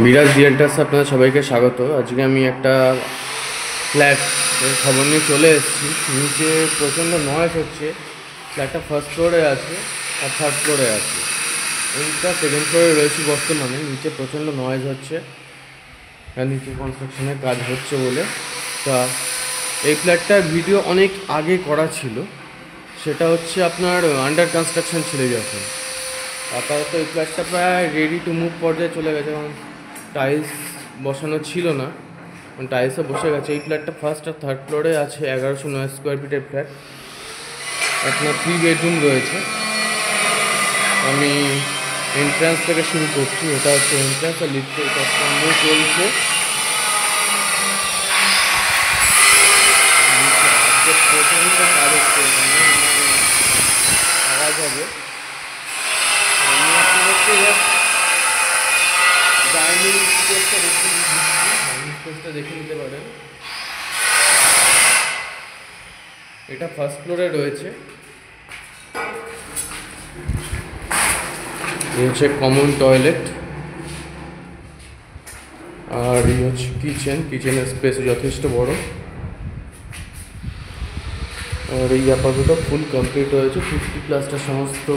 বিরাজ রিয়েলটার্সে আপনাদের সবাইকে স্বাগত। আজকে আমি একটা ফ্ল্যাট খবর নিয়ে চলে এসেছি। নিচে প্রচণ্ড নয়েজ হচ্ছে। ফ্ল্যাটটা ফার্স্ট ফ্লোরে আছে আর থার্ড ফ্লোরে আছে। এইটা সেকেন্ড ফ্লোরে রয়েছে বর্তমানে। নিচে প্রচণ্ড নয়েজ হচ্ছে আর নিচে কনস্ট্রাকশনের কাজ হচ্ছে বলে। তা এই ফ্ল্যাটটার ভিডিও অনেক আগে করা ছিল, সেটা হচ্ছে আপনার আন্ডার কনস্ট্রাকশন ছিল যখন। আপাতত এই ফ্ল্যাটটা প্রায় রেডি টু মুভ পর্যায়ে চলে গেছে, কারণ টাইলস বসানো ছিল না, টাইলসও বসে গেছে। এই ফ্ল্যাটটা ফার্স্ট আর থার্ড ফ্লোরে আছে। 1109 স্কোয়ার ফিটের ফ্ল্যাট। আপনার 3 বেডরুম রয়েছে। আমি এন্ট্রান্স থেকে শুরু করছি। এটা হচ্ছে এন্ট্রান্স আর লিফটের কাজটা চলছে। প্রথমটা কাজ হচ্ছে, এখানে আওয়াজ হবে। ডাইনিং স্পেসটা দেখে নিতে পারেন। এটা ফার্স্ট ফ্লোরে রয়েছে। এই হচ্ছে কমন টয়লেট আর এই হচ্ছে কিচেনের স্পেস যথেষ্ট বড়। আর এই আপাতত ফুল কমপ্লিট হয়েছে। 50+টা সমস্ত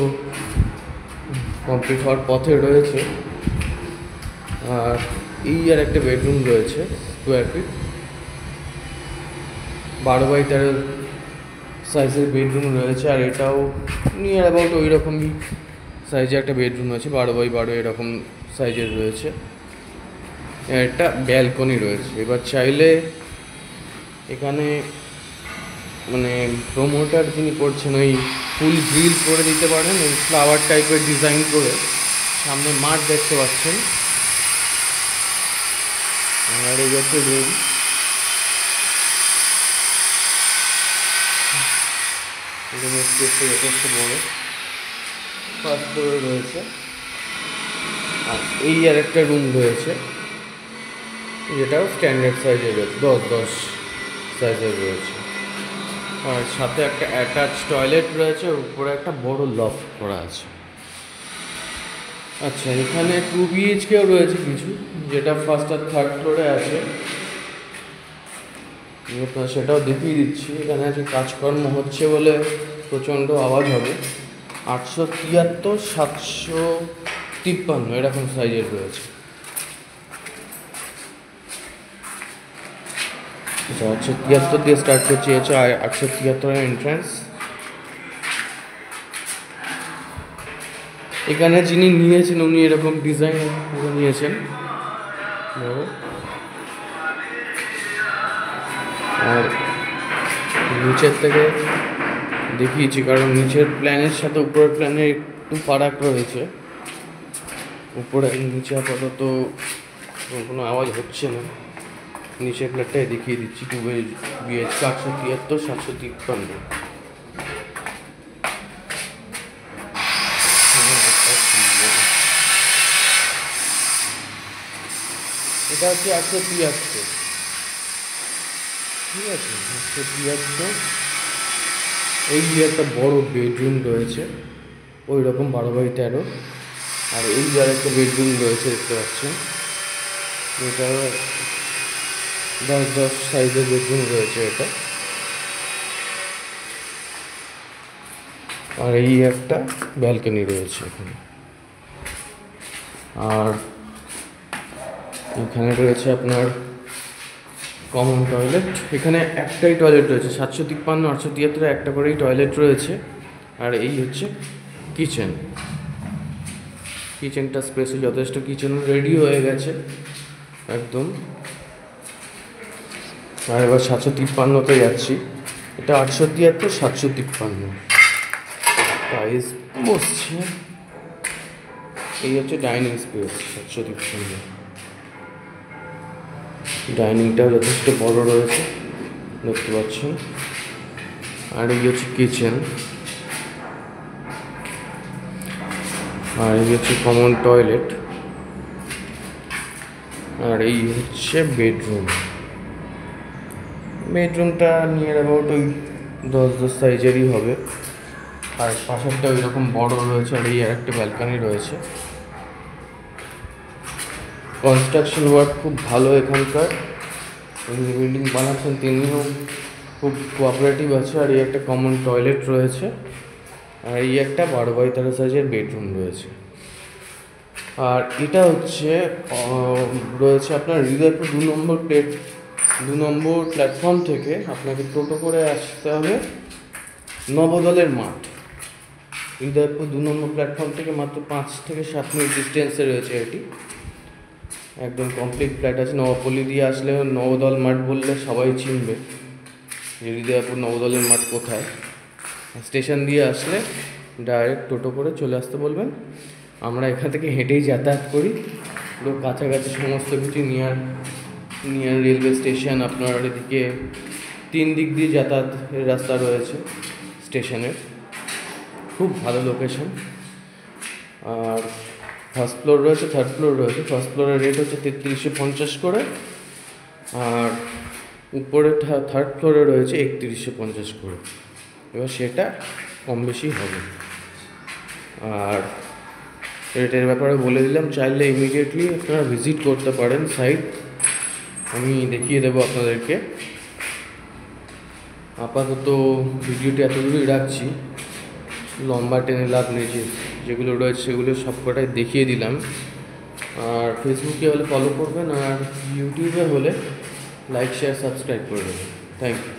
কমপ্লিট হওয়ার পথে রয়েছে। আর এই আর একটা বেডরুম রয়েছে স্কোয়ার ফিট, 12x13 সাইজের বেডরুম রয়েছে। আর এটাও নিয়ার অ্যাবাউট ওই রকমই সাইজে একটা বেডরুম রয়েছে, 12x12 এরকম সাইজের রয়েছে। একটা ব্যালকনি রয়েছে। এবার চাইলে এখানে মানে প্রোমোটার যিনি করছেন ওই ফুল গ্রিল করে দিতে পারেন, ওই ফ্লাওয়ার টাইপের ডিজাইন করে। সামনে মাঠ দেখতে পাচ্ছেন। আর এই হচ্ছে রুম। রুমের স্পেসটা যথেষ্ট বড়, ফার্স্ট ফ্লোরে রয়েছে। আর এই আর একটা রুম রয়েছে, যেটাও স্ট্যান্ডার্ড সাইজের রয়েছে, 10x10 সাইজের রয়েছে। আর সাথে একটা অ্যাটাচ টয়লেট রয়েছে, উপরে একটা বড় লফট করা আছে। আচ্ছা, এখানে 2 BHKও রয়েছে কিছু, যেটা ফার্স্ট আর থার্ড ফ্লোরে আছে। সেটাও দেখিয়ে দিচ্ছি। এখানে আছে কাজকর্ম হচ্ছে বলে প্রচণ্ড আওয়াজ হবে। 873, 753 এরকম সাইজের রয়েছে। আচ্ছা, 873 দিয়ে স্টার্ট করছি। হচ্ছে 873 এন্ট্রান্স। এখানে যিনি নিয়েছেন উনি এরকম ডিজাইন নিয়েছেন। আর নিচের থেকে দেখিয়েছি, কারণ নিচের প্ল্যানের সাথে উপরের প্ল্যানে একটু ফারাক রয়েছে। উপরে নিচে আপাতত কোনো আওয়াজ হচ্ছে না। নিচের প্ল্যাটটাই দেখিয়ে দিচ্ছি। 2 BHK, 873, 753। এটা হচ্ছে 873, ঠিক আছে? 873। এই একটা বড় বেডরুম রয়েছে, ওই রকম 12x13। আর এই আর একটা বেডরুম রয়েছে, দেখতে পাচ্ছেন। এটা 10x10 সাইজের বেডরুম রয়েছে এটা। আর এই একটা ব্যালকনি রয়েছে এখানে। আর এখানে রয়েছে আপনার কমন টয়লেট। এখানে একটাই টয়লেট রয়েছে, 753, 873 একটা করেই টয়লেট রয়েছে। আর এই হচ্ছে কিচেনটা স্পেসে যথেষ্ট। কিচেন রেডি হয়ে গেছে একদম। আর এবার 753তে যাচ্ছি। এটা 873, 753 প্রাইস বসছে। এই হচ্ছে ডাইনিং স্পেস, 753। ডাইনিংটাও যথেষ্ট বড় রয়েছে, দেখতে পাচ্ছেন। আর এই হচ্ছে কিচেন। আর এই হচ্ছে কমন টয়লেট। আর এই হচ্ছে বেডরুমটা নিয়ার অ্যাবাউট ওই 10x10 সাইজেরই হবে। আর পাশেরটা ওই রকম বড় রয়েছে। আর এই আর একটা ব্যালকনি রয়েছে। কনস্ট্রাকশন ওয়ার্ক খুব ভালো এখানকার। বিল্ডিং বানাচ্ছেন তিনিও খুব কোঅপারেটিভ আছে। আর এই একটা কমন টয়লেট রয়েছে, আর এই একটা 12x13 সাইজের বেডরুম রয়েছে। আর এটা হচ্ছে রয়েছে আপনার হৃদয়পুর 2 নম্বর প্ল্যাটফর্ম থেকে আপনাকে টোটো করে আসতে হবে নবদলের মাঠ। হৃদয়পুর 2 নম্বর প্ল্যাটফর্ম থেকে মাত্র 5 থেকে 7 মিনিট ডিস্টেন্সে রয়েছে এটি। একদম কমপ্লিট ফ্ল্যাট আছে। নবপল্লী দিয়ে আসলে নবদল মাঠ বললে সবাই চিনবে যে হৃদয়পুর নবদলের মাঠ কোথায়। স্টেশন দিয়ে আসলে ডাইরেক্ট টোটো করে চলে আসতে বলবেন। আমরা এখান থেকে হেঁটেই যাতায়াত করি, পুরো কাছাকাছি সমস্ত কিছু। নিয়ার রেলওয়ে স্টেশন, আপনার এদিকে 3 দিক দিয়ে যাতায়াতের রাস্তা রয়েছে স্টেশনের। খুব ভালো লোকেশন। আর ফার্স্ট ফ্লোর রয়েছে, থার্ড ফ্লোর রয়েছে। ফার্স্ট ফ্লোরের রেট হচ্ছে 3350 করে, আর উপরে থার্ড ফ্লোরে রয়েছে 3150 করে। এবার সেটা কম বেশি হবে। আর রেটের ব্যাপারে বলে দিলাম, চাইলে ইমিডিয়েটলি আপনারা ভিজিট করতে পারেন সাইট, আমি দেখিয়ে দেবো আপনাদেরকে। আপাতত ভিডিওটি এতদূরই রাখছি, লম্বা টেনে লাভ নেই। যেগুলো রয়েছে সেগুলো সবকটাই দেখিয়ে দিলাম। আর ফেসবুকে হলে ফলো করবেন, আর ইউটিউবে হলে লাইক শেয়ার সাবস্ক্রাইব করে দেবেন। Thank you.